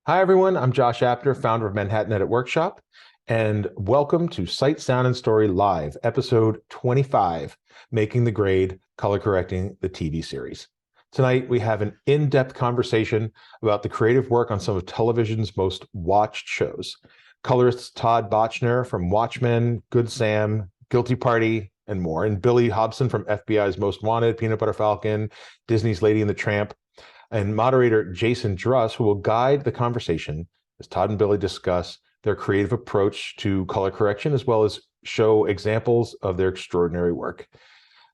Hi, everyone. I'm Josh Apter, founder of Manhattan Edit Workshop, and welcome to Sight, Sound, and Story Live, episode 25, Making the Grade, Color Correcting the TV Series. Tonight, we have an in-depth conversation about the creative work on some of television's most watched shows. Colorists Todd Bochner from Watchmen, Good Sam, Guilty Party, and more, and Billy Hobson from FBI's Most Wanted, Butter Falcon, Disney's Lady and the Tramp, and moderator Jason Druss, who will guide the conversation as Todd and Billy discuss their creative approach to color correction, as well as show examples of their extraordinary work.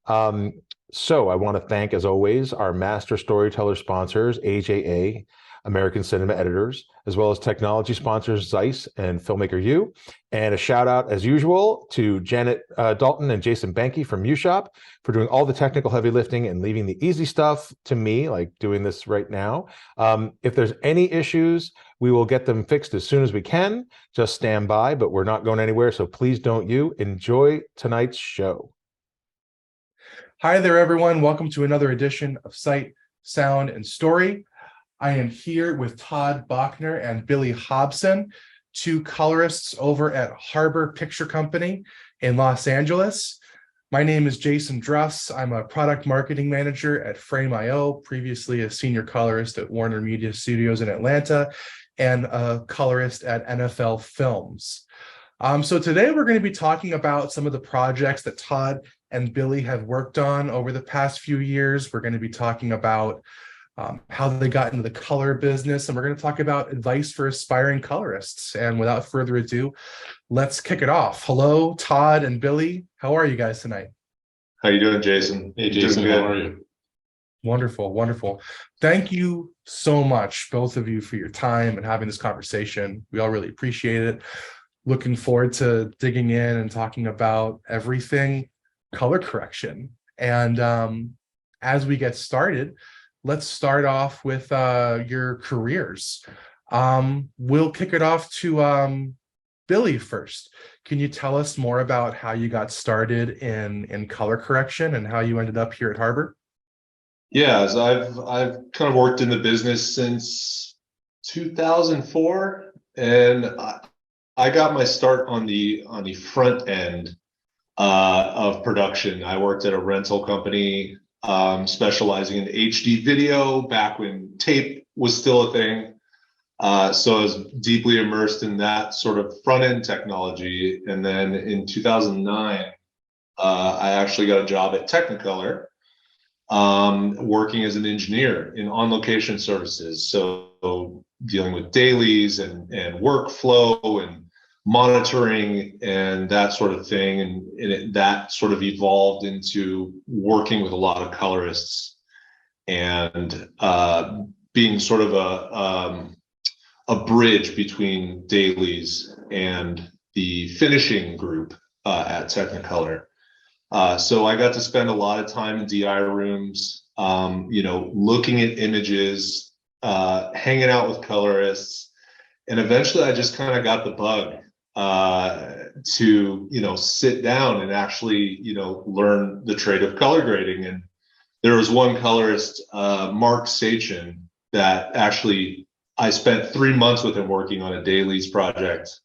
So I want to thank, as always, our master storyteller sponsors, AJA, American Cinema Editors, as well as technology sponsors Zeiss and Filmmaker U. And a shout out, as usual, to Janet Dalton and Jason Banky from UShop for doing all the technical heavy lifting and leaving the easy stuff to me, like doing this right now. If there's any issues, we will get them fixed as soon as we can. Just stand by, but we're not going anywhere, so please don't you. Enjoy tonight's show. Hi there, everyone. Welcome to another edition of Sight, Sound, and Story. I am here with Todd Bochner and Billy Hobson, two colorists over at Harbor Picture Company in Los Angeles. My name is Jason Druss. I'm a product marketing manager at Frame.io, previously a senior colorist at Warner Media Studios in Atlanta, and a colorist at NFL Films. So today we're going to be talking about some of the projects that Todd and Billy have worked on over the past few years. We're going to be talking about how they got into the color business, and we're going to talk about advice for aspiring colorists. And without further ado, let's kick it off. Hello, Todd and Billy. How are you guys tonight? How you doing, Jason? Hey, Jason, how are you? Wonderful, wonderful. Thank you so much, both of you, for your time and having this conversation. We all really appreciate it. Looking forward to digging in and talking about everything color correction. And as we get started, let's start off with your careers. We'll kick it off to Billy first. Can you tell us more about how you got started in color correction and how you ended up here at Harbor? Yeah, so I've kind of worked in the business since 2004, and I got my start on the front end of production. I worked at a rental company specializing in HD video back when tape was still a thing. So I was deeply immersed in that sort of front end technology. And then in 2009, I actually got a job at Technicolor, working as an engineer in on-location services. So dealing with dailies and workflow and monitoring and that sort of thing, and that sort of evolved into working with a lot of colorists and being sort of a bridge between dailies and the finishing group at Technicolor. So I got to spend a lot of time in DI rooms, looking at images, hanging out with colorists, and eventually I just kind of got the bug to sit down and actually learn the trade of color grading. And there was one colorist, Mark Sachin, that actually I spent 3 months with him working on a dailies project,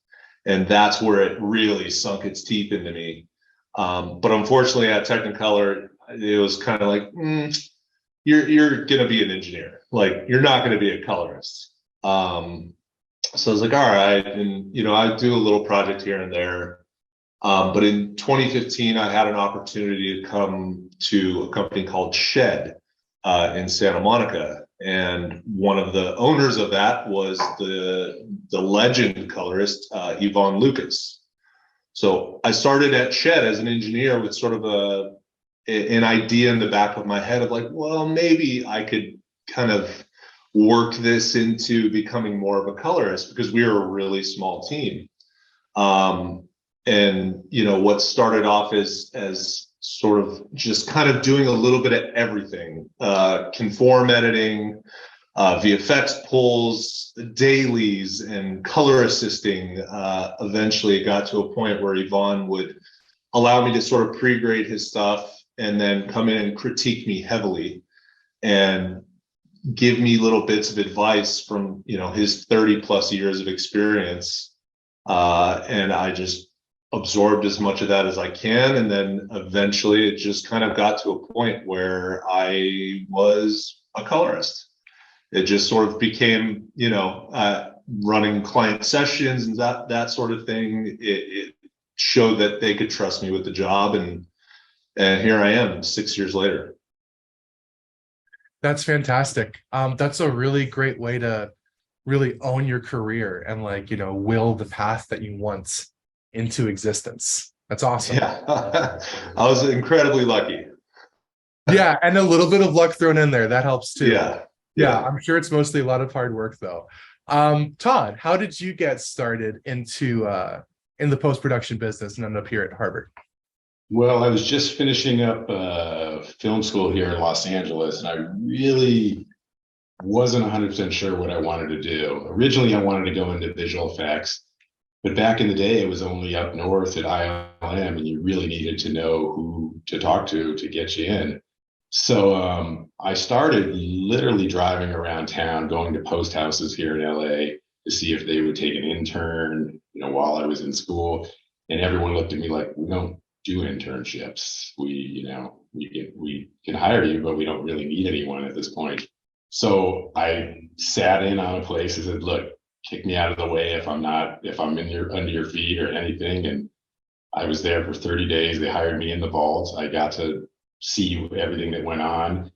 and that's where it really sunk its teeth into me. But unfortunately at Technicolor, it was kind of like, you're gonna be an engineer, like you're not gonna be a colorist. So I was like, all right, and I do a little project here and there. But in 2015, I had an opportunity to come to a company called Shed in Santa Monica, and one of the owners of that was the legend colorist Yvonne Lucas. So I started at Shed as an engineer with sort of an idea in the back of my head of like, well, maybe I could kind of work this into becoming more of a colorist, because we were a really small team. And what started off as sort of just kind of doing a little bit of everything, conform editing, VFX pulls, dailies, and color assisting. Eventually it got to a point where Yvonne would allow me to sort of pre-grade his stuff and then come in and critique me heavily. And give me little bits of advice from, his 30 plus years of experience. And I just absorbed as much of that as I can. And then eventually it just kind of got to a point where I was a colorist. It just sort of became, running client sessions and that sort of thing. It showed that they could trust me with the job. And here I am 6 years later. That's fantastic. That's a really great way to really own your career and will the path that you want into existence. That's awesome. Yeah, I was incredibly lucky. Yeah, and a little bit of luck thrown in there. That helps too. Yeah. I'm sure it's mostly a lot of hard work though. Todd, how did you get started into in the post-production business and end up here at Harvard? Well, I was just finishing up film school here in Los Angeles, and I really wasn't 100% sure what I wanted to do. Originally, I wanted to go into visual effects, but back in the day, it was only up north at ILM, and you really needed to know who to talk to get you in. So I started literally driving around town, going to post houses here in LA to see if they would take an intern, while I was in school. And everyone looked at me like, we don't do internships. We can hire you, but we don't really need anyone at this point. So I sat in on a place and said, look, kick me out of the way if I'm under your feet or anything. And I was there for 30 days. They hired me in the vault. I got to see everything that went on.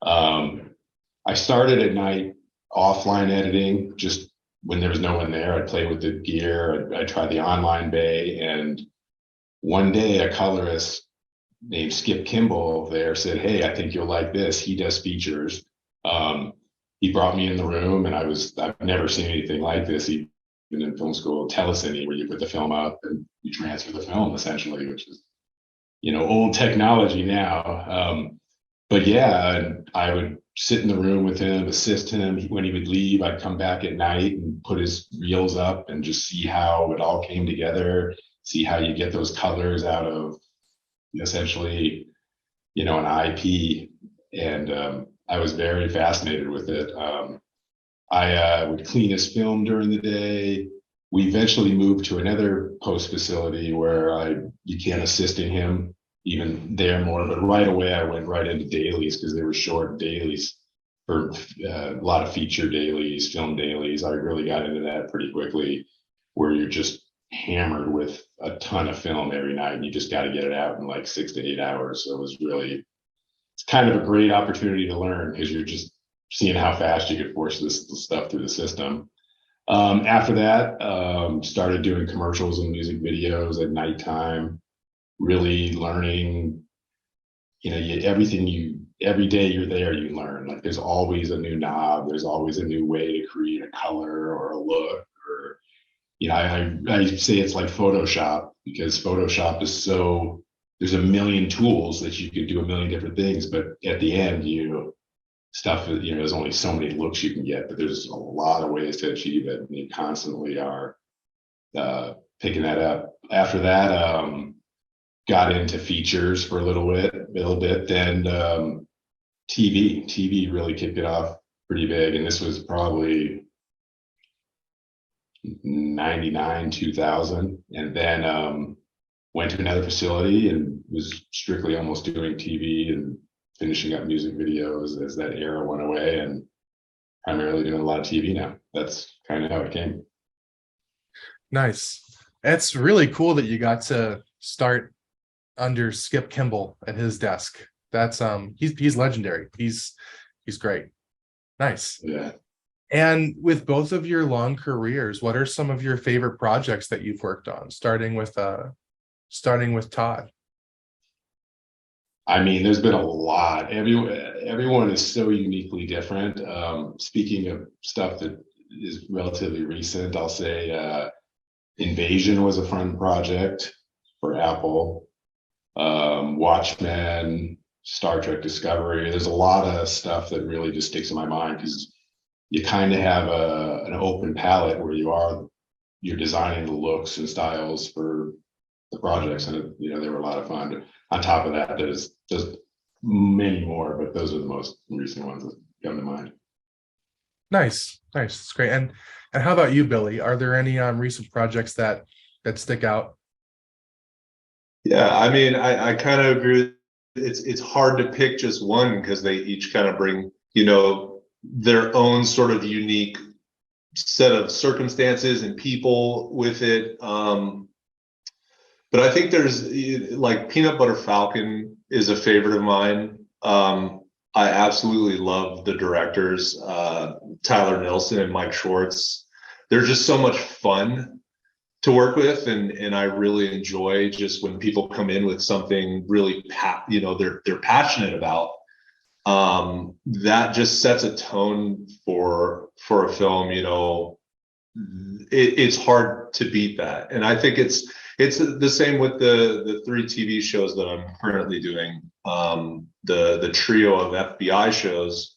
I started at night offline editing, just when there was no one there. I'd play with the gear. I'd try the online bay. And one day a colorist named Skip Kimball there said, hey, I think you'll like this. He does features. He brought me in the room, and I've never seen anything like this. He'd been in film school, telecine, where you put the film up and you transfer the film essentially, which is, old technology now. But yeah, I would sit in the room with him, assist him. When he would leave, I'd come back at night and put his reels up and just see how it all came together, see how you get those colors out of essentially, an IP. And I was very fascinated with it. I would clean his film during the day. We eventually moved to another post facility where I began assisting him even there more, but right away I went right into dailies because they were short dailies for a lot of feature dailies, film dailies. I really got into that pretty quickly, where you're just hammered with a ton of film every night and you just got to get it out in like 6 to 8 hours. So it's kind of a great opportunity to learn because you're just seeing how fast you could force this stuff through the system. After that, started doing commercials and music videos at nighttime, really learning, every day you're there, you learn. Like there's always a new knob, there's always a new way to create a color or a look, or, I say it's like Photoshop, because Photoshop is there's a million tools that you could do a million different things, but at the end, there's only so many looks you can get, but there's a lot of ways to achieve it. And you constantly are picking that up. After that, got into features for a little bit. Then TV really kicked it off pretty big. And this was probably 99, 2000. And then went to another facility and was strictly almost doing TV and finishing up music videos as that era went away, and primarily doing a lot of TV now. That's kind of how it came. Nice. It's really cool that you got to start under Skip Kimball at his desk. That's he's legendary. He's great. Nice. Yeah. And with both of your long careers, what are some of your favorite projects that you've worked on, starting with Todd? I mean, there's been a lot. Everyone is so uniquely different. Speaking of stuff that is relatively recent, I'll say Invasion was a fun project for Apple. Watchmen, Star Trek Discovery. There's a lot of stuff that really just sticks in my mind because you kind of have an open palette where you're designing the looks and styles for the projects, and they were a lot of fun. On top of that, there's many more, but those are the most recent ones that come to mind. Nice, nice. That's great. And how about you, Billy? Are there any recent projects that stick out? Yeah, I mean, I kind of agree. It's hard to pick just one because they each kind of bring, their own sort of unique set of circumstances and people with it. But I think there's like Peanut Butter Falcon is a favorite of mine. I absolutely love the directors, Tyler Nilson and Mike Schwartz. They're just so much fun to work with, and I really enjoy just when people come in with something really they're passionate about. That just sets a tone for a film. It's hard to beat that, and I think it's the same with the three TV shows that I'm currently doing. The trio of FBI shows.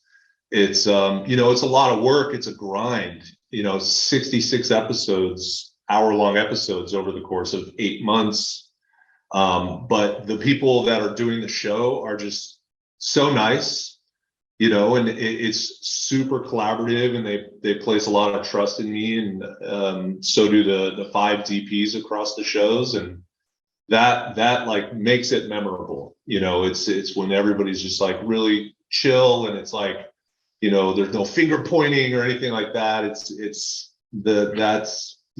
It's it's a lot of work. It's a grind. 66 episodes, hour-long episodes over the course of 8 months. But the people that are doing the show are just so nice, and it's super collaborative, and they place a lot of trust in me, and so do the five DPs across the shows, and that like makes it memorable. It's when everybody's just like really chill, and it's like, there's no finger pointing or anything like that. That's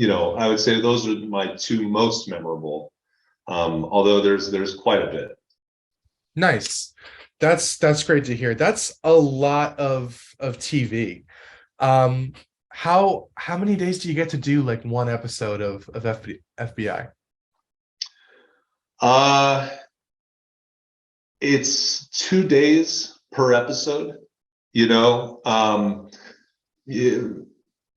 I would say those are my two most memorable. Although there's quite a bit. Nice. That's great to hear. That's a lot of TV. How many days do you get to do like one episode of FBI? It's 2 days per episode,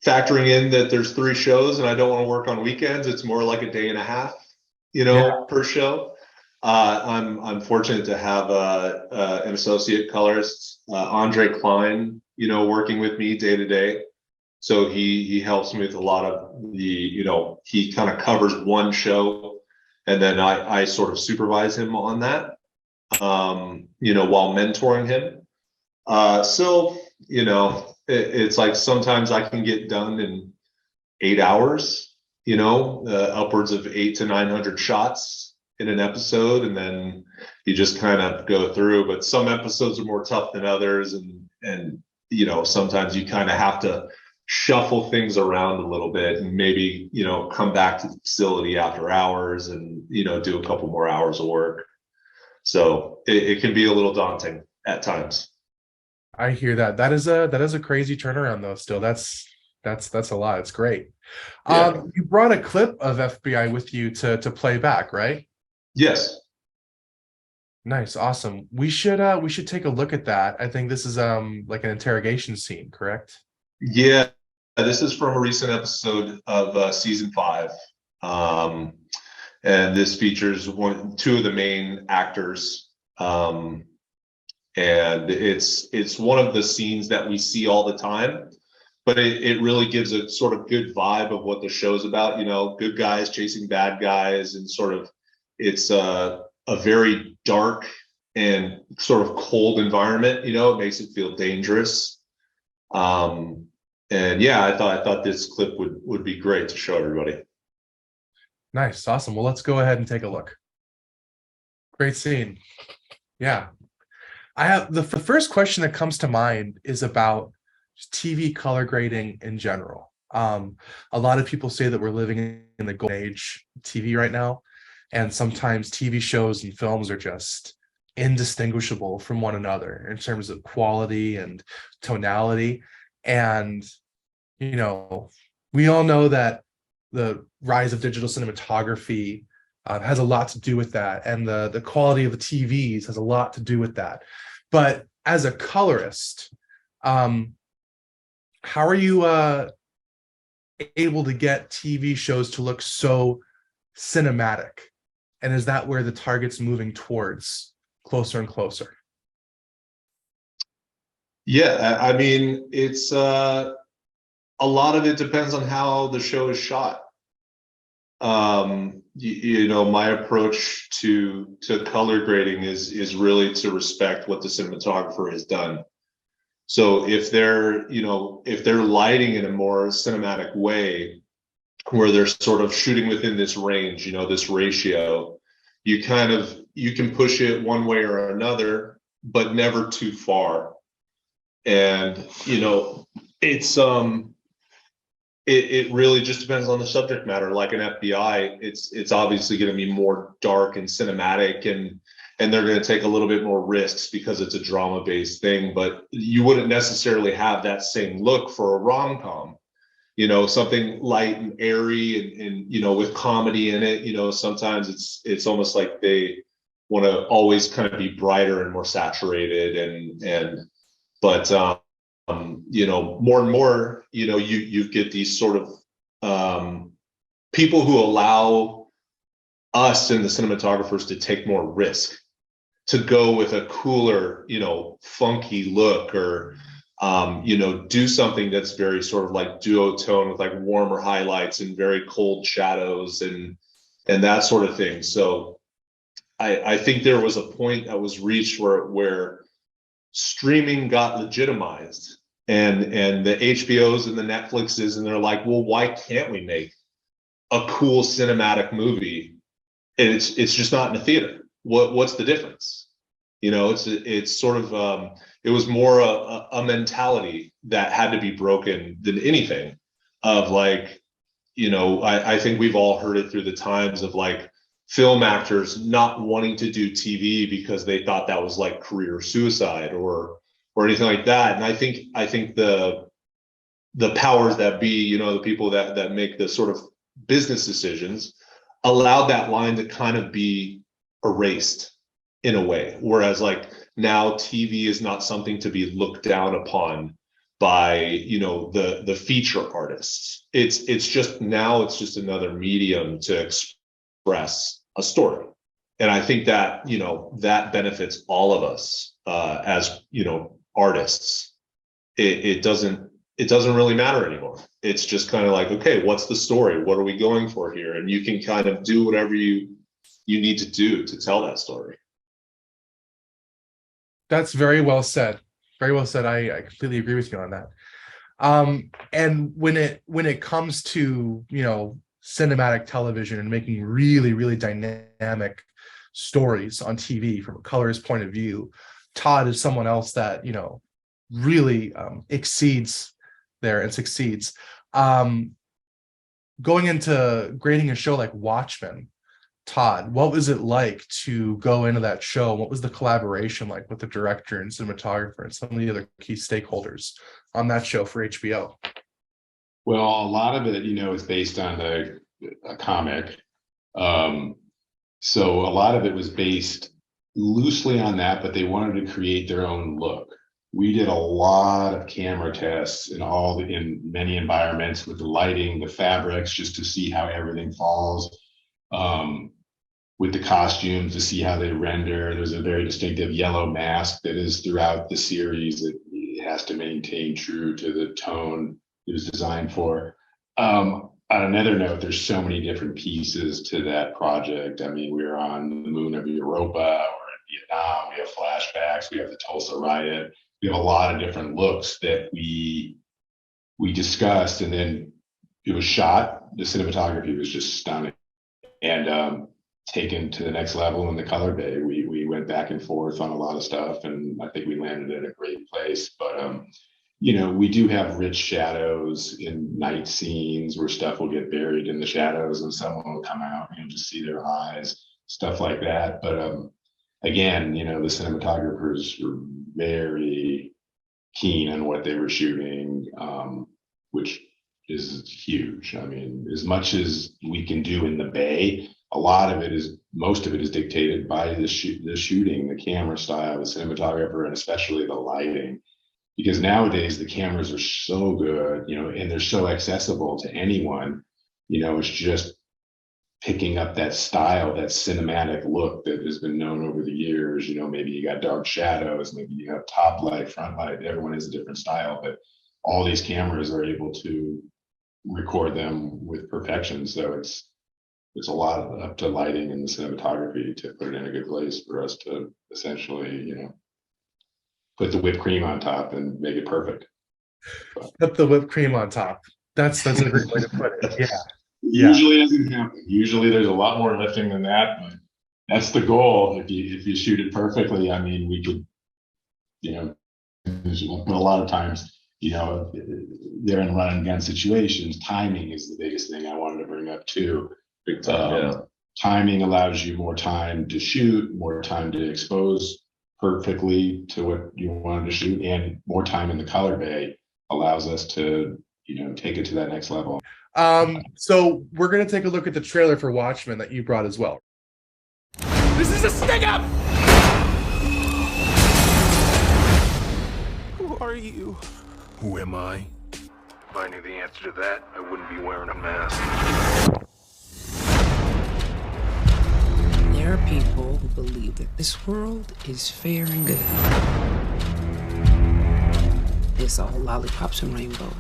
factoring in that there's three shows and I don't want to work on weekends. It's more like a day and a half, per show. I'm fortunate to have an associate colorist, Andre Klein, working with me day to day. So he helps me with a lot of he kind of covers one show, and then I sort of supervise him on that, while mentoring him. So, it's like sometimes I can get done in 8 hours, upwards of 800 to 900 shots in an episode, and then you just kind of go through. But some episodes are more tough than others, and sometimes you kind of have to shuffle things around a little bit, and maybe come back to the facility after hours and do a couple more hours of work. So it can be a little daunting at times. I hear that. That is a crazy turnaround though. Still, that's a lot. It's great. Yeah. You brought a clip of FBI with you to play back, right? Yes. Nice, awesome. We should take a look at that. I think this is like an interrogation scene, correct? Yeah. This is from a recent episode of season 5. And this features two of the main actors. And it's one of the scenes that we see all the time, but it really gives a sort of good vibe of what the show's about. Good guys chasing bad guys, and sort of it's a very dark and sort of cold environment. It makes it feel dangerous. And yeah, I thought this clip would be great to show everybody. Nice, awesome. Well, let's go ahead and take a look. Great scene. Yeah. I have the first question that comes to mind is about TV color grading in general. A lot of people say that we're living in the golden age of TV right now, and sometimes TV shows and films are just indistinguishable from one another in terms of quality and tonality. And we all know that the rise of digital cinematography has a lot to do with that, and the quality of the TVs has a lot to do with that. But as a colorist, how are you able to get TV shows to look so cinematic? And is that where the target's moving towards closer and closer? Yeah, I mean, it's a lot of it depends on how the show is shot. My approach to color grading is really to respect what the cinematographer has done. So if they're, if they're lighting in a more cinematic way, where they're sort of shooting within this range, this ratio, you can push it one way or another, but never too far. And, it's, it really just depends on the subject matter. Like an FBI, it's obviously going to be more dark and cinematic, and they're going to take a little bit more risks because it's a drama based thing. But you wouldn't necessarily have that same look for a rom-com. Something light and airy and with comedy in it. Sometimes it's almost like they want to always kind of be brighter and more saturated, but more and more, you get these sort of people who allow us and the cinematographers to take more risk, to go with a cooler, funky look, or do something that's very sort of like duotone with like warmer highlights and very cold shadows and that sort of thing. So I think there was a point that was reached where streaming got legitimized, and the HBOs and the Netflixes, and they're like, well, why can't we make a cool cinematic movie? And it's just not in a theater. What's the difference? It's sort of it was more a mentality that had to be broken than anything, of like, I think we've all heard it through the times of like film actors not wanting to do TV because they thought that was like career suicide or anything like that. And I think the powers that be, the people that make the sort of business decisions, allowed that line to kind of be erased in a way. Whereas like now TV is not something to be looked down upon by, the feature artists. It's just another medium to express a story. And I think that, that benefits all of us as, artists. It doesn't really matter anymore. It's just kind of like, okay, what's the story? What are we going for here? And you can kind of do whatever you need to do to tell that story. That's very well said. Very well said. I completely agree with you on that. And when it comes to, cinematic television and making really, really dynamic stories on TV from a colorist point of view, Todd is someone else that, really exceeds there and succeeds. Going into grading a show like Watchmen, Todd, what was it like to go into that show? What was the collaboration like with the director and cinematographer and some of the other key stakeholders on that show for HBO? Well, a lot of it, is based on a comic. So a lot of it was based loosely on that, but they wanted to create their own look. We did a lot of camera tests in many environments with the lighting, the fabrics, just to see how everything falls. With the costumes to see how they render. There's a very distinctive yellow mask that is throughout the series that it has to maintain true to the tone it was designed for. On another note, there's so many different pieces to that project. I mean, we're on the moon of Europa, we're in Vietnam, we have flashbacks, we have the Tulsa riot, we have a lot of different looks that we discussed, and then it was shot. The cinematography was just stunning. And taken to the next level in the color bay. We went back and forth on a lot of stuff, and I think we landed at a great place. But we do have rich shadows in night scenes where stuff will get buried in the shadows and someone will come out and just see their eyes, stuff like that. But again, the cinematographers were very keen on what they were shooting, which is huge. I mean, as much as we can do in the bay, most of it is dictated by the shooting, the camera style, the cinematographer, and especially the lighting. Because nowadays the cameras are so good, and they're so accessible to anyone. It's just picking up that style, that cinematic look that has been known over the years. Maybe you got dark shadows, maybe you have top light, front light. Everyone has a different style, but all these cameras are able to record them with perfection. So it's a lot up to lighting and the cinematography to put it in a good place for us to essentially, put the whipped cream on top and make it perfect. Put the whipped cream on top. That's a great way to put it. Yeah. Usually doesn't happen. Usually there's a lot more lifting than that, but that's the goal. If you shoot it perfectly, I mean, we could, but a lot of times, they're in run and gun situations. Timing is the biggest thing I wanted to bring up too. Big time, Timing allows you more time to shoot, more time to expose perfectly to what you wanted to shoot, and more time in the color bay allows us to, take it to that next level. So we're gonna take a look at the trailer for Watchmen that you brought as well. This is a stick up! Who are you? Who am I? If I knew the answer to that, I wouldn't be wearing a mask. There are people who believe that this world is fair and good. It's all lollipops and rainbows.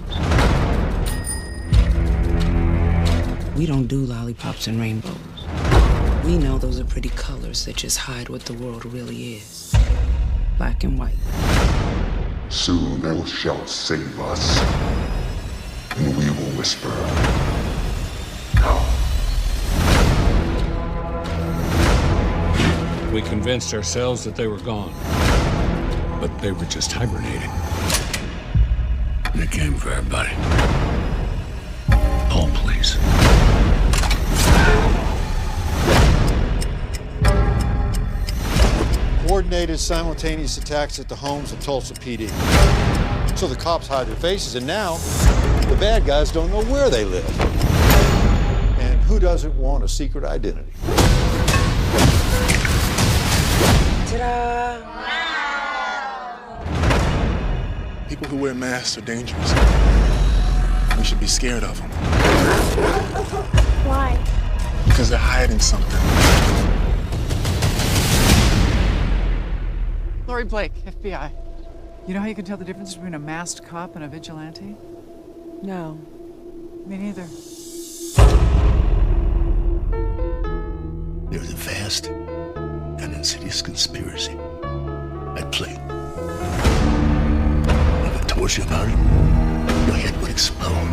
We don't do lollipops and rainbows. We know those are pretty colors that just hide what the world really is. Black and white. Soon thou shalt save us, and we will whisper, no. We convinced ourselves that they were gone, but they were just hibernating. They came for everybody. Hold, please. Coordinated simultaneous attacks at the homes of Tulsa PD. So the cops hide their faces, and now the bad guys don't know where they live. And who doesn't want a secret identity? Ta-da! People who wear masks are dangerous. We should be scared of them. Why? Because they're hiding something. Lori Blake, FBI. You know how you can tell the difference between a masked cop and a vigilante? No. Me neither. There's a vast and insidious conspiracy at play. If I told you about it, your head would explode.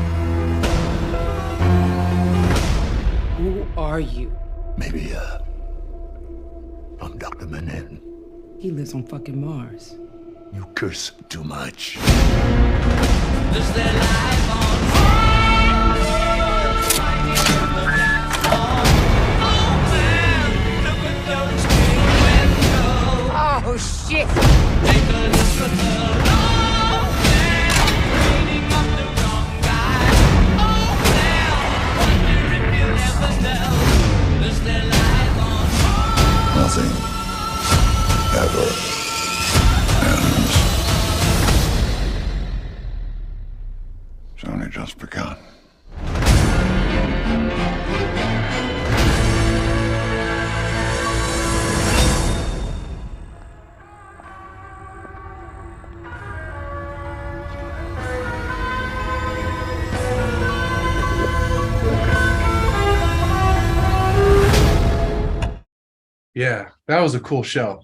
Who are you? Maybe, I'm Dr. Manhattan. He lives on fucking Mars. You curse too much. Oh, shit! Nothing ever ends. It's only just begun. Yeah, that was a cool show.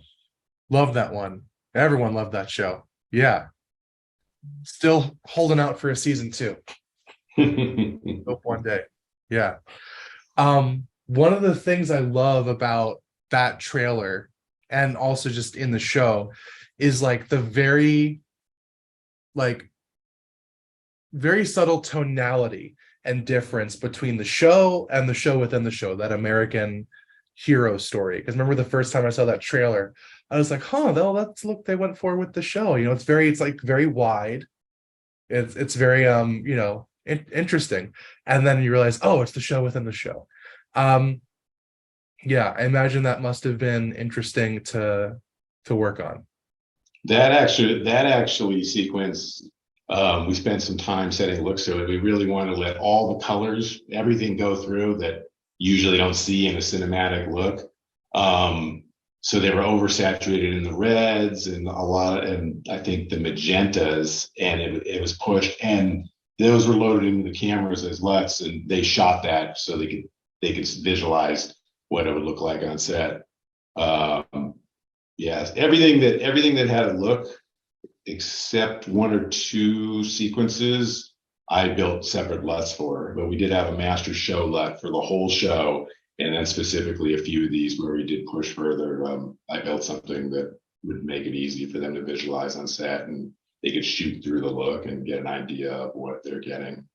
Love that one. Everyone loved that show. Yeah. Still holding out for a season 2. Hope one day. Yeah. One of the things I love about that trailer and also just in the show is like the very subtle tonality and difference between the show and the show within the show, that American hero story. Because remember the first time I saw that trailer, I was like, let's look, they went forward with the show. It's very wide. It's very interesting. And then you realize, it's the show within the show. Yeah, I imagine that must have been interesting to work on. That actually sequence, we spent some time setting looks to it. We really wanted to let all the colors, everything go through that usually don't see in a cinematic look. So they were oversaturated in the reds and and I think the magentas, and it was pushed, and those were loaded into the cameras as LUTs, and they shot that so they could visualize what it would look like on set. Yes, everything that had a look except one or two sequences, I built separate LUTs for, but we did have a master show LUT for the whole show. And then specifically a few of these where we did push further, I built something that would make it easy for them to visualize on set, and they could shoot through the look and get an idea of what they're getting.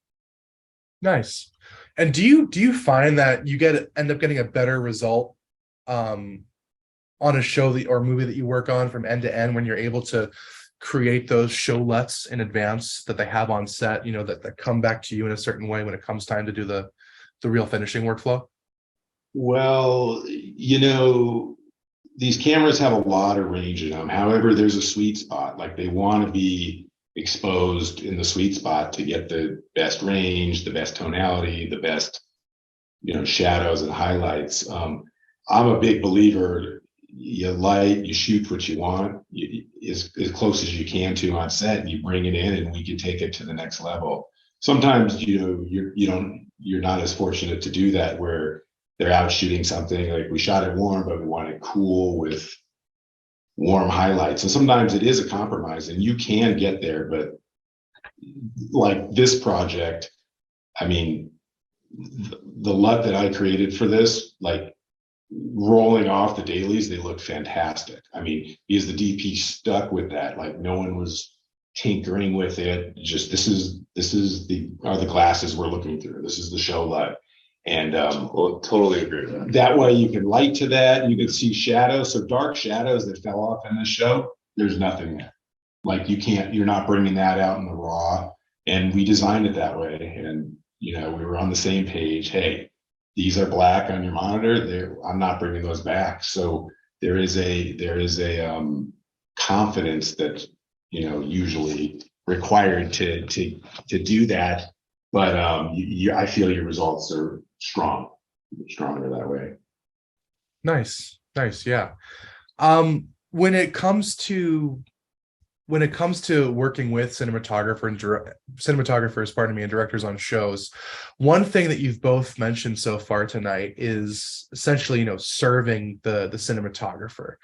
Nice. And do you find that you end up getting a better result on a show or movie that you work on from end to end when you're able to create those show LUTs in advance that they have on set, that come back to you in a certain way when it comes time to do the real finishing workflow? Well, these cameras have a lot of range in them. However, there's a sweet spot. Like, they want to be exposed in the sweet spot to get the best range, the best tonality, the best, shadows and highlights. I'm a big believer. You light, you shoot what you want, as close as you can to on set, and you bring it in, and we can take it to the next level. Sometimes, you're not as fortunate to do that, where they're out shooting something like we shot it warm, but we want it cool with warm highlights. And sometimes it is a compromise, and you can get there. But like this project, I mean, the LUT that I created for this, like, rolling off the dailies, they look fantastic. I mean, because the DP stuck with that. Like, no one was tinkering with it. Just this is the glasses we're looking through. This is the show LUT. And totally agree with that. That way you can light to that, you can see shadows. So dark shadows that fell off in this show, there's nothing there. Like, you're not bringing that out in the raw. And we designed it that way. And we were on the same page. Hey, these are black on your monitor. I'm not bringing those back. So there is a confidence that usually required to do that. But I feel your results are stronger that way. Nice, yeah. When it comes to working with cinematographers, and directors on shows, one thing that you've both mentioned so far tonight is essentially, serving the cinematographer.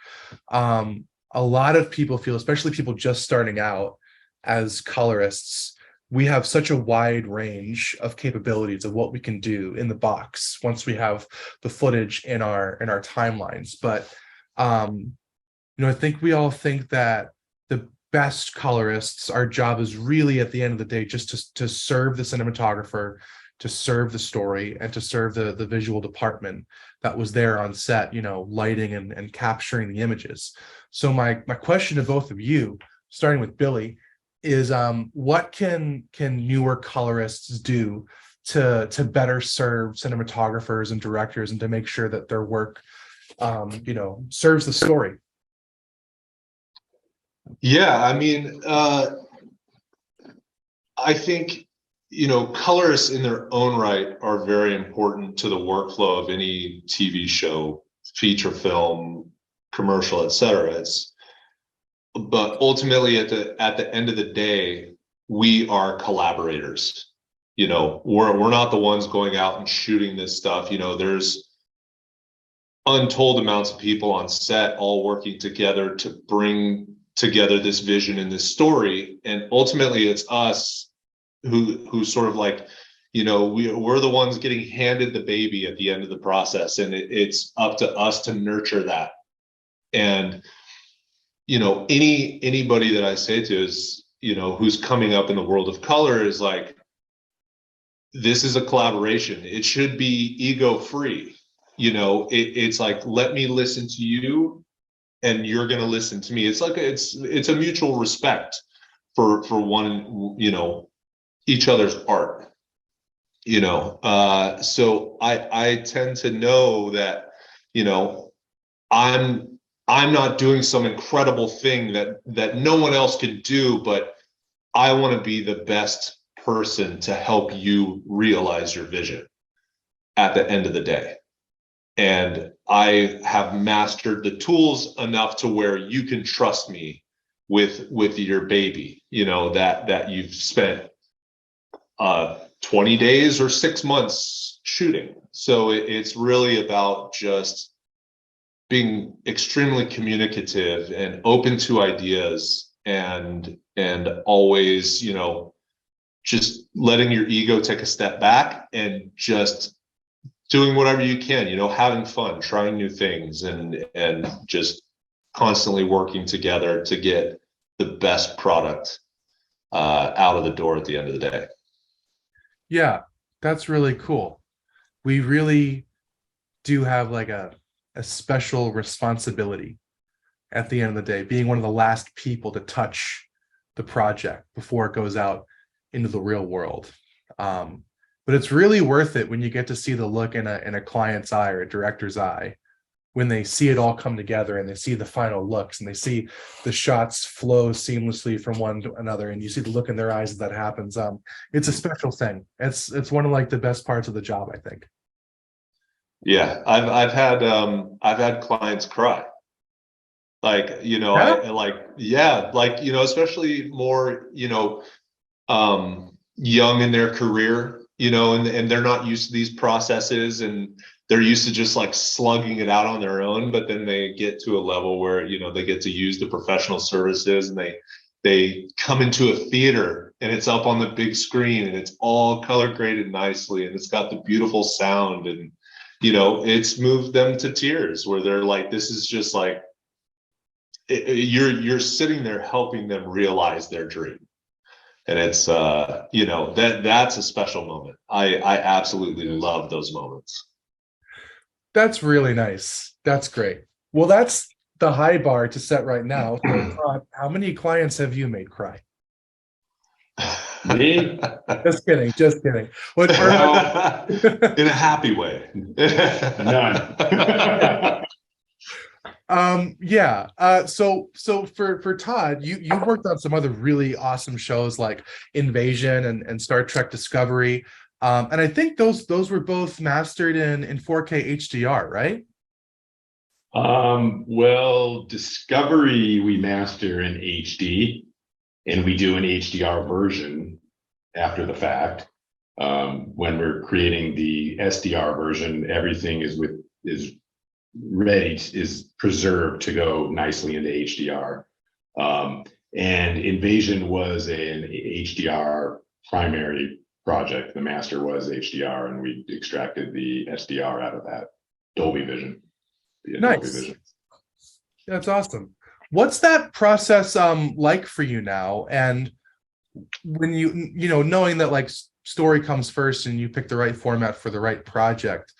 A lot of people feel, especially people just starting out as colorists, we have such a wide range of capabilities of what we can do in the box once we have the footage in our timelines. But I think we all think that the best colorists, our job is really at the end of the day just to serve the cinematographer, to serve the story, and to serve the visual department that was there on set, lighting and capturing the images. So my question to both of you, starting with Billy, is what can newer colorists do to better serve cinematographers and directors, and to make sure that their work serves the story? Yeah, I mean, I think, colorists in their own right are very important to the workflow of any TV show, feature film, commercial, etc. But ultimately, at the end of the day, we are collaborators. We're not the ones going out and shooting this stuff. There's untold amounts of people on set all working together to bring together this vision and this story. And ultimately, it's us who sort of like, we're the ones getting handed the baby at the end of the process, and it's up to us to nurture that. And anybody that I say to is, who's coming up in the world of color is like, this is a collaboration. It should be ego free. It's like, let me listen to you and you're going to listen to me. It's like, it's a mutual respect for one, each other's art, so I tend to know that, I'm not doing some incredible thing that no one else can do, but I want to be the best person to help you realize your vision at the end of the day. And I have mastered the tools enough to where you can trust me with your baby, that you've spent 20 days or 6 months shooting. So it's really about just being extremely communicative and open to ideas and always, you know, just letting your ego take a step back and just doing whatever you can, you know, having fun, trying new things, and just constantly working together to get the best product out of the door at the end of the day. Yeah, that's really cool. We really do have like a special responsibility at the end of the day, being one of the last people to touch the project before it goes out into the real world. But it's really worth it when you get to see the look in a client's eye or a director's eye when they see it all come together and they see the final looks and they see the shots flow seamlessly from one to another, and you see the look in their eyes as that happens. It's a special thing. It's one of like the best parts of the job, I think. Yeah, I've had clients cry. Like, you know, Yeah? like, you know, especially more, you know, young in their career, you know, and they're not used to these processes, and they're used to just like slugging it out on their own. But then they get to a level where, you know, they get to use the professional services, and they come into a theater and it's up on the big screen and it's all color graded nicely and it's got the beautiful sound, and, you know, it's moved them to tears where they're like, this is just like, you're sitting there helping them realize their dream. And it's you know, that's a special moment. I absolutely love those moments. That's really nice. That's great. Well, that's the high bar to set right now. So, Todd, how many clients have you made cry? Me? Just kidding. Just kidding. What, in a happy way. None. Yeah. So for Todd, you've worked on some other really awesome shows like Invasion and Star Trek Discovery. And I think those were both mastered in 4K HDR, right? Well, Discovery we master in HD, and we do an HDR version after the fact. When we're creating the SDR version, everything is ready, is preserved to go nicely into HDR. And Invasion was an HDR primary project. The master was HDR, and we extracted the SDR out of that. Dolby Vision. Nice. Dolby Vision. That's awesome. What's that process like for you now? And when you know, knowing that like story comes first and you pick the right format for the right project,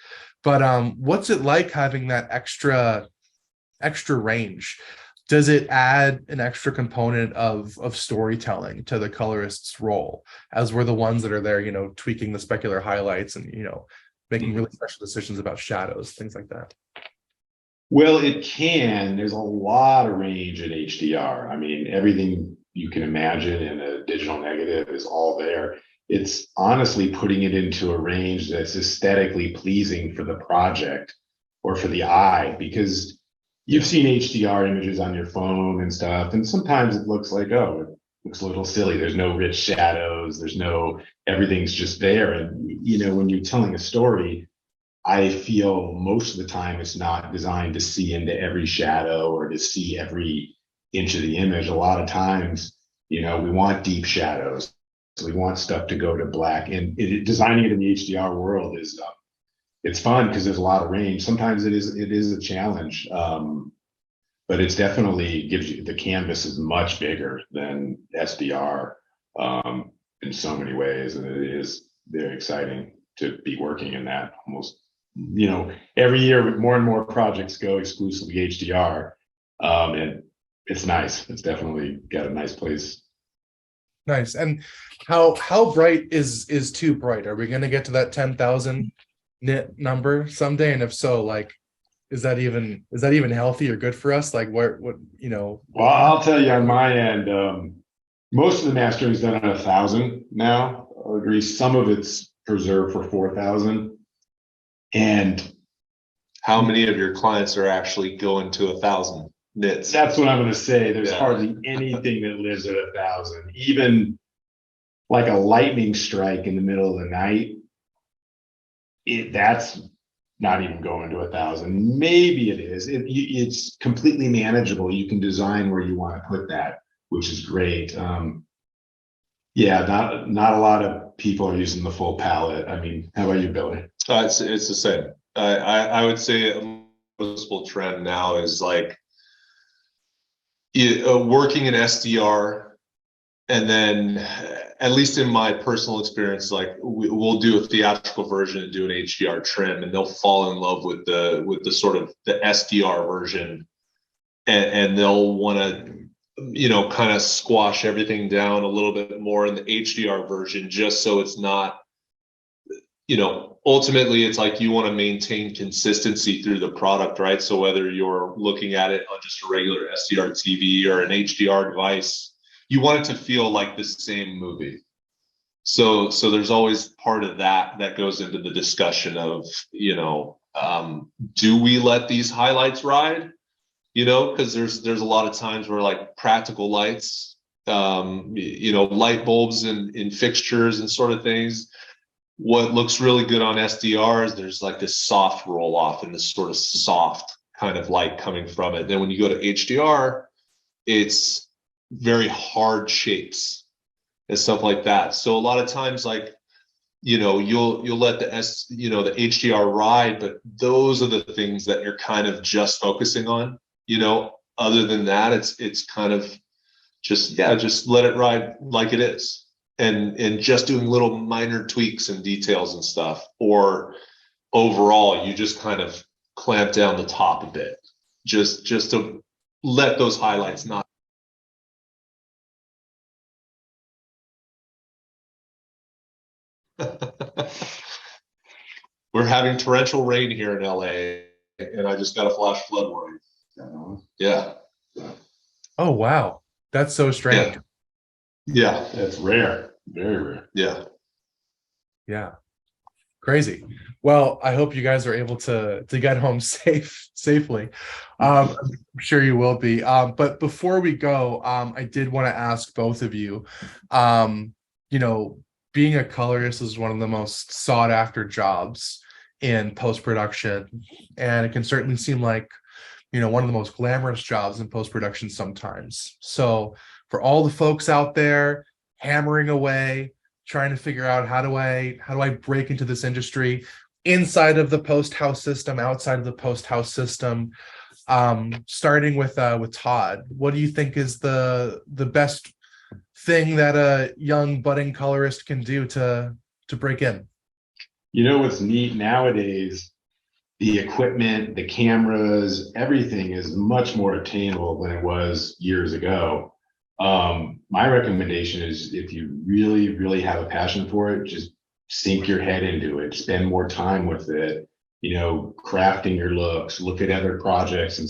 but what's it like having that extra range? Does it add an extra component of storytelling to the colorist's role, as we're the ones that are there, you know, tweaking the specular highlights and, you know, making really special decisions about shadows, things like that? Well, it can. There's a lot of range in HDR. I mean, everything you can imagine in a digital negative is all there. It's honestly putting it into a range that's aesthetically pleasing for the project or for the eye, because you've seen HDR images on your phone and stuff, and sometimes it looks like, oh, it looks a little silly. There's no rich shadows. Everything's just there. And, you know, when you're telling a story, I feel most of the time it's not designed to see into every shadow or to see every inch of the image. A lot of times, you know, we want deep shadows. So we want stuff to go to black. And designing it in the HDR world is, it's fun because there's a lot of range. Sometimes it is a challenge, but it's definitely gives you, the canvas is much bigger than SDR in so many ways. And it is very exciting to be working in that. Almost, you know, every year more and more projects go exclusively HDR, and it's nice. It's definitely got a nice place. Nice. And how bright is too bright? Are we going to get to that 10,000 nit number someday? And if so, like, is that even healthy or good for us? Like, what you know? Well, I'll tell you on my end, most of the mastering is done at 1,000 now. I'll agree. Some of it's preserved for 4,000. And how many of your clients are actually going to 1,000 nits? That's what I'm going to say. There's hardly anything that lives at 1,000. Even like a lightning strike in the middle of the night, that's not even going to 1,000. Maybe it is. It's completely manageable. You can design where you want to put that. which is great. Yeah, not a lot of people are using the full palette. I mean, how about you, Billy? It's the same. I would say a noticeable trend now is like working in SDR, and then at least in my personal experience, like we'll do a theatrical version and do an HDR trim, and they'll fall in love with the sort of the SDR version, and they'll want to, you know, kind of squash everything down a little bit more in the HDR version, just so it's not, you know, ultimately it's like you want to maintain consistency through the product, right? So whether you're looking at it on just a regular SDR TV or an HDR device, you want it to feel like the same movie. So there's always part of that goes into the discussion of, you know, do we let these highlights ride? You know, because there's a lot of times where like practical lights, you know, light bulbs in fixtures and sort of things, what looks really good on SDRs, there's like this soft roll off and this sort of soft kind of light coming from it. Then when you go to HDR, it's very hard shapes and stuff like that. So a lot of times, like, you know, you'll let the HDR ride, but those are the things that you're kind of just focusing on. You know, other than that, it's kind of just let it ride like it is, and just doing little minor tweaks and details and stuff. Or overall, you just kind of clamp down the top a bit, just to let those highlights not. We're having torrential rain here in LA, and I just got a flash flood warning. Yeah. Oh, wow. That's so strange. Yeah. That's rare. Very rare. Yeah. Yeah. Crazy. Well, I hope you guys are able to get home safely. I'm sure you will be. But before we go, I did want to ask both of you, you know, being a colorist is one of the most sought after jobs in post-production, and it can certainly seem like, you know, one of the most glamorous jobs in post-production sometimes. So for all the folks out there hammering away, trying to figure out how do I break into this industry inside of the post-house system, outside of the post-house system, starting with Todd, what do you think is the best thing that a young budding colorist can do to break in? You know what's neat nowadays? The equipment, the cameras, everything is much more attainable than it was years ago. My recommendation is, if you really, really have a passion for it, just sink your head into it, spend more time with it, you know, crafting your looks, look at other projects and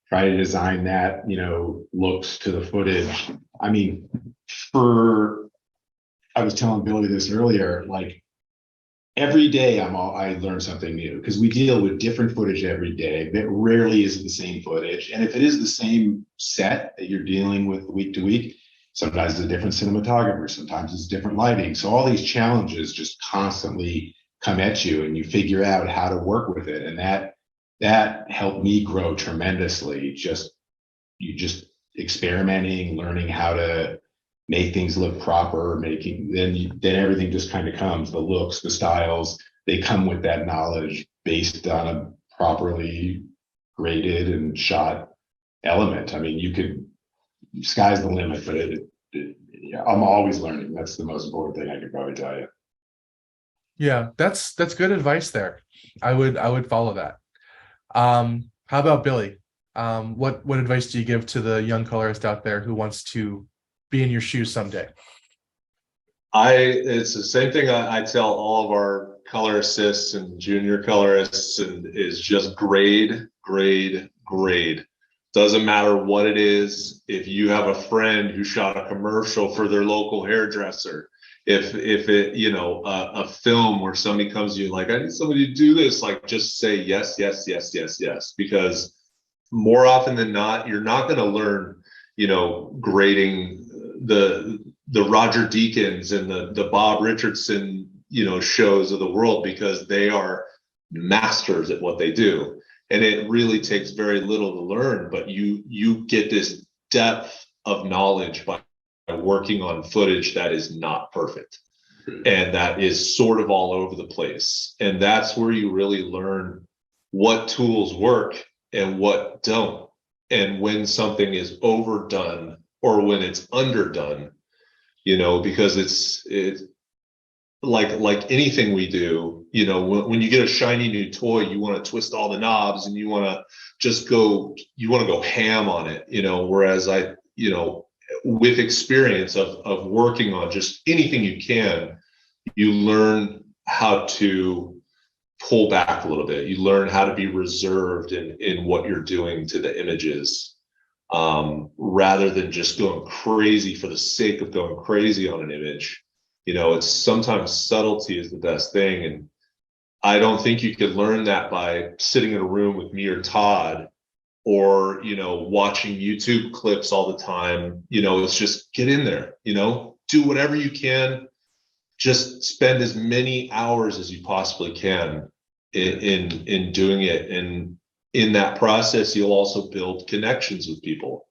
try to design that, you know, looks to the footage. I mean, I was telling Billy this earlier, like, every day I learn something new, because we deal with different footage every day. But rarely is it the same footage. And if it is the same set that you're dealing with week to week, sometimes it's a different cinematographer, sometimes it's different lighting. So all these challenges just constantly come at you, and you figure out how to work with it. And that helped me grow tremendously. Just experimenting, learning how to make things look proper, then everything just kind of comes. The looks, the styles, they come with that knowledge based on a properly graded and shot element. I mean, sky's the limit, but I'm always learning. That's the most important thing I could probably tell you. Yeah, that's good advice there. I would follow that. How about Billy? What advice do you give to the young colorist out there who wants to be in your shoes someday? It's the same thing I tell all of our color assists and junior colorists, and is just grade. Doesn't matter what it is. If you have a friend who shot a commercial for their local hairdresser, if it, you know, a film where somebody comes to you like, I need somebody to do this, like, just say yes, because more often than not, you're not going to learn, you know, grading the Roger Deakins and the Bob Richardson, you know, shows of the world, because they are masters at what they do. And it really takes very little to learn, but you get this depth of knowledge by working on footage that is not perfect and that is sort of all over the place. And that's where you really learn what tools work and what don't, and when something is overdone or when it's underdone, because it's like anything we do, when you get a shiny new toy, you want to twist all the knobs and you want to go ham on it, whereas with experience of working on just anything you can, you learn how to pull back a little bit. You learn how to be reserved in what you're doing to the images, rather than just going crazy for the sake of going crazy on an image. It's sometimes subtlety is the best thing. And I don't think you could learn that by sitting in a room with me or Todd, or, watching YouTube clips all the time. It's just get in there, do whatever you can. Just spend as many hours as you possibly can in doing it. And in that process, you'll also build connections with people.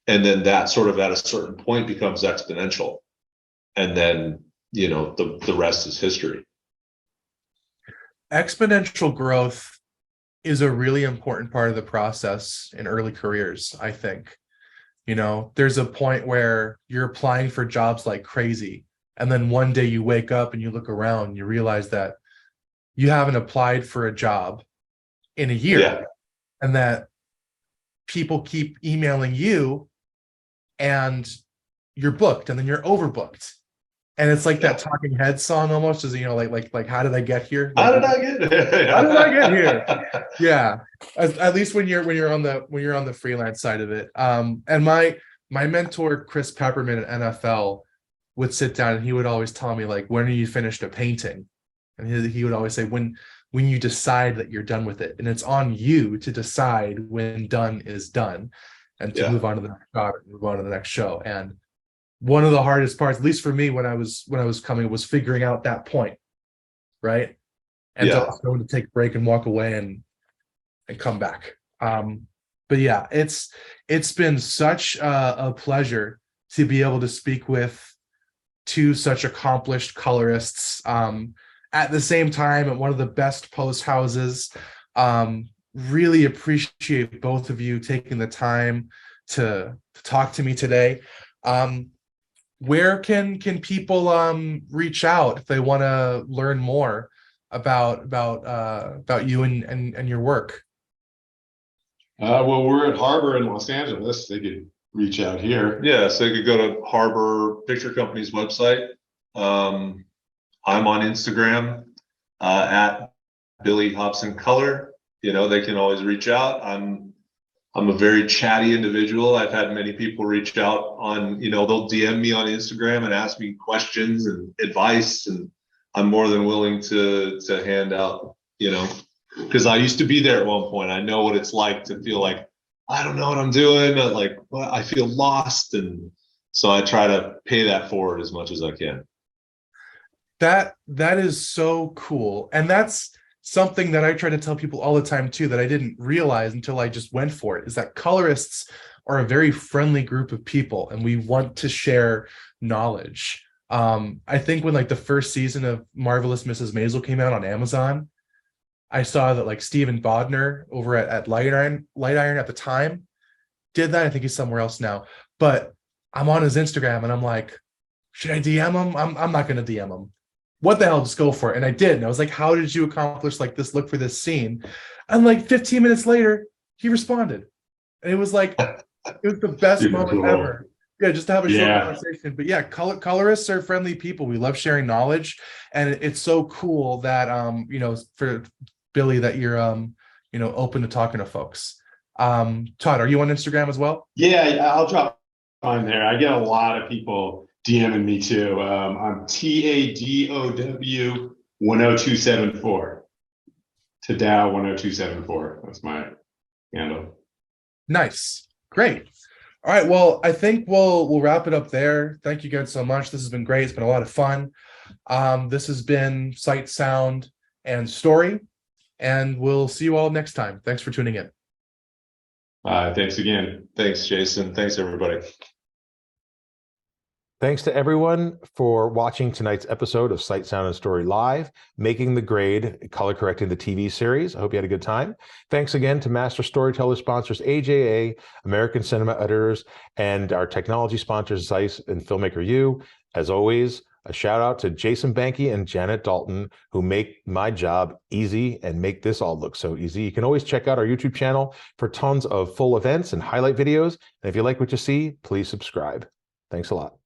And then that sort of at a certain point becomes exponential. And then, the rest is history. Exponential growth is a really important part of the process in early careers, I think. There's a point where you're applying for jobs like crazy. And then one day you wake up and you look around and you realize that you haven't applied for a job in a year. Yeah. And that people keep emailing you and you're booked and then you're overbooked. And it's like that Talking Heads song almost, is like how did I get here? How did I get here? How did I get here? Yeah. At least when you're on the freelance side of it. And my mentor, Chris Pepperman at NFL, would sit down and he would always tell me, like, when are you finished a painting? And he would always say, when you decide that you're done with it. And it's on you to decide when done is done, and to move on to the next shot, move on to the next show. And one of the hardest parts, at least for me when I was coming, was figuring out that point, right? And to also to take a break and walk away and come back. But yeah, it's been such a pleasure to be able to speak with two such accomplished colorists at the same time at one of the best post houses. Really appreciate both of you taking the time to talk to me today. Where can people reach out if they want to learn more about you and your work? Well, we're at Harbor in Los Angeles. They could reach out here. Yeah, so they could go to Harbor Picture Company's website. I'm on Instagram at Billy Hobson Color. They can always reach out. I'm a very chatty individual. I've had many people reach out on, they'll DM me on Instagram and ask me questions and advice, and I'm more than willing to hand out, because I used to be there at one point. I know what it's like to feel like I don't know what I'm doing. I feel lost, and so I try to pay that forward as much as I can. That is so cool, and that's something that I try to tell people all the time too, that I didn't realize until I just went for it, is that colorists are a very friendly group of people, and we want to share knowledge. I think when the first season of Marvelous Mrs. Maisel came out on Amazon, I saw that Stephen Bodner over at Light Iron at the time did that. I think he's somewhere else now, but I'm on his Instagram and I'm like, should I DM him? I'm not going to DM him. What the hell, just go for it. And I did. And I was like, how did you accomplish this look for this scene? And 15 minutes later, he responded. And it was the best moment ever. Yeah, just to have a short conversation. But yeah, colorists are friendly people. We love sharing knowledge. And it's so cool that, for Billy, that you're, open to talking to folks. Todd, are you on Instagram as well? Yeah, I'll drop on there. I get a lot of people DMing me too. I'm TADOW 10274. Tadow 10274. That's my handle. Nice. Great. All right. Well, I think we'll wrap it up there. Thank you guys so much. This has been great. It's been a lot of fun. This has been Sight, Sound, and Story, and we'll see you all next time. Thanks for tuning in. Thanks again. Thanks, Jason. Thanks, everybody. Thanks to everyone for watching tonight's episode of Sight, Sound, and Story Live, Making the Grade, Color Correcting the TV Series. I hope you had a good time. Thanks again to Master Storyteller sponsors AJA, American Cinema Editors, and our technology sponsors Zeiss and Filmmaker U. As always, a shout out to Jason Banky and Janet Dalton, who make my job easy and make this all look so easy. You can always check out our YouTube channel for tons of full events and highlight videos. And if you like what you see, please subscribe. Thanks a lot.